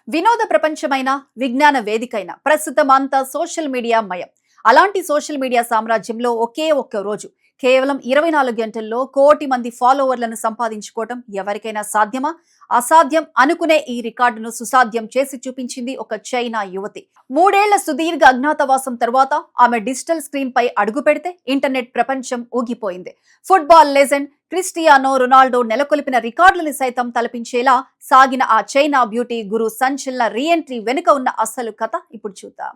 వినోద ప్రపంచమైన విజ్ఞాన వేదికైన ప్రస్తుతం అంతా సోషల్ మీడియా మయం. అలాంటి సోషల్ మీడియా సామ్రాజ్యంలో ఒకే ఒక్క రోజు కేవలం 24 గంటల్లో కోటి మంది ఫాలోవర్లను సంపాదించుకోవటం ఎవరికైనా సాధ్యమా? అసాధ్యం అనుకునే ఈ రికార్డును సుసాధ్యం చేసి చూపించింది ఒక చైనా యువతి. 3 ఏళ్ల సుదీర్ఘ అజ్ఞాతవాసం తర్వాత ఆమె డిజిటల్ స్క్రీన్ పై అడుగు పెడితే ఇంటర్నెట్ ప్రపంచం ఊగిపోయింది. ఫుట్బాల్ లెజెండ్ క్రిస్టియానో రొనాల్డో నెలకొల్పిన రికార్డులను సైతం తలపించేలా సాగిన ఆ చైనా బ్యూటీ గురు సంచలన రీఎంట్రీ వెనుక ఉన్న అసలు కథ ఇప్పుడు చూద్దాం.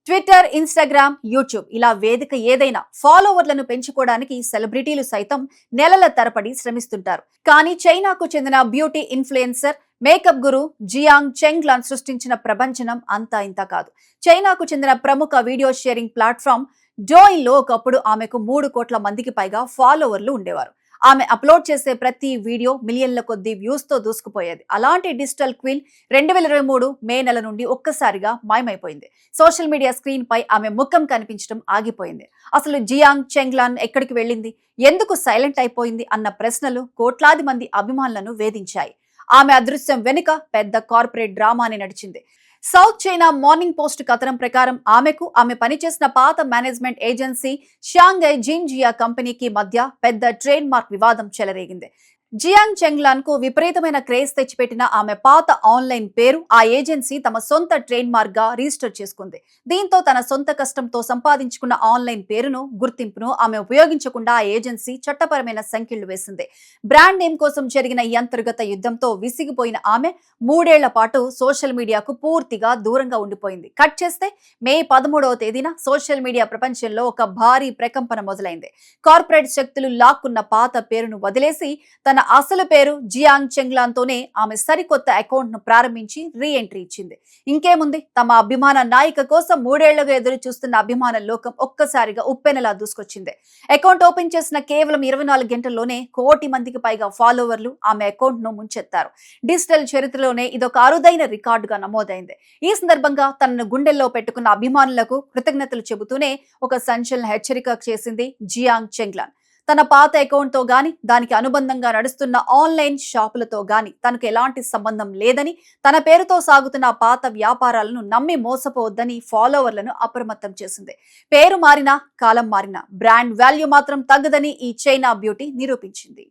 ట్విట్టర్, ఇన్స్టాగ్రామ్, యూట్యూబ్ ఇలా వేదిక ఏదైనా ఫాలోవర్లను పెంచుకోవడానికి సెలబ్రిటీలు సైతం నెలల తరబడి శ్రమిస్తుంటారు. కానీ చైనాకు చెందిన బ్యూటీ ఇన్ఫ్లుయెన్సర్, మేకప్ గురు జియాంగ్ చెంగ్లాన్ సృష్టించిన ప్రభంజనం అంతా ఇంత కాదు. చైనాకు చెందిన ప్రముఖ వీడియో షేరింగ్ ప్లాట్ఫామ్ డోయిన్ లో ఒకప్పుడు ఆమెకు 3 కోట్ల మందికి పైగా ఫాలోవర్లు ఉండేవారు. ఆమె అప్లోడ్ చేసే ప్రతి వీడియో మిలియన్ల కొద్ది వ్యూస్ తో దూసుకుపోయేది. అలాంటి డిజిటల్ క్వీన్ 2023 మే నెల నుండి ఒక్కసారిగా మాయమైపోయింది. సోషల్ మీడియా స్క్రీన్ పై ఆమె ముఖం కనిపించడం ఆగిపోయింది. అసలు జియాంగ్ చెంగ్లాన్ ఎక్కడికి వెళ్ళింది, ఎందుకు సైలెంట్ అయిపోయింది అన్న ప్రశ్నలు కోట్లాది మంది అభిమానులను వేధించాయి. ఆమె అదృశ్యం వెనుక పెద్ద కార్పొరేట్ డ్రామాని నడిచింది. సౌత్ చైనా మార్నింగ్ పోస్ట్ కథనం ప్రకారం ఆమెకు ఆమె పనిచేసిన పాత మేనేజ్మెంట్ ఏజెన్సీ షాంఘై జిన్జియా కంపెనీకి మధ్య పెద్ద ట్రేడ్ మార్క్ వివాదం చెలరేగింది. జియాంగ్ చెంగ్లాన్ కు విపరీతమైన క్రేజ్ తెచ్చిపెట్టిన ఆమె పాత ఆన్లైన్ పేరు ఆ ఏజెన్సీ తమ సొంత ట్రేడ్ మార్క్ గా రిజిస్టర్ చేసుకుంది. దీంతో తన సొంత కష్టంతో సంపాదించుకున్న ఆన్లైన్ పేరును, గుర్తింపును ఆమె ఉపయోగించకుండా ఆ ఏజెన్సీ చట్టపరమైన సంఖ్యలు వేసింది. బ్రాండ్ నేమ్ కోసం జరిగిన ఈ అంతర్గత యుద్ధంతో విసిగిపోయిన ఆమె 3 ఏళ్ల పాటు సోషల్ మీడియాకు పూర్తిగా దూరంగా ఉండిపోయింది. కట్ చేస్తే మే 13వ తేదీన సోషల్ మీడియా ప్రపంచంలో ఒక భారీ ప్రకంపన మొదలైంది. కార్పొరేట్ శక్తులు లాక్కున్న పాత పేరును వదిలేసి తన అసలు పేరు జియాంగ్ చెంగ్లాన్ తోనే ఆమె సరికొత్త అకౌంట్ ను ప్రారంభించి రీఎంట్రీ ఇచ్చింది. ఇంకేముంది, తమ అభిమాన నాయిక కోసం 3 ఏళ్లుగా ఎదురు చూస్తున్న అభిమాన లోకం ఒక్కసారిగా ఉప్పెనలా దూసుకొచ్చింది. అకౌంట్ ఓపెన్ చేసిన కేవలం 24 గంటల్లోనే కోటి మందికి పైగా ఫాలోవర్లు ఆమె అకౌంట్ ను ముంచెత్తారు. డిజిటల్ చరిత్రలోనే ఇదొక అరుదైన రికార్డుగా నమోదైంది. ఈ సందర్భంగా తనను గుండెల్లో పెట్టుకున్న అభిమానులకు కృతజ్ఞతలు చెబుతూనే ఒక సంచలన హెచ్చరిక చేసింది జియాంగ్ చెంగ్లాన్. తన పాత అకౌంట్ తో గాని, దానికి అనుబంధంగా నడుస్తున్న ఆన్లైన్ షాపులతో గాని తనకు ఎలాంటి సంబంధం లేదని, తన పేరుతో సాగుతున్న పాత వ్యాపారాలను నమ్మి మోసపోవద్దని ఫాలోవర్లను అప్రమత్తం చేసింది. పేరు మారినా, కాలం మారినా బ్రాండ్ వాల్యూ మాత్రం తగ్గదని ఈ చైనా బ్యూటీ నిరూపించింది.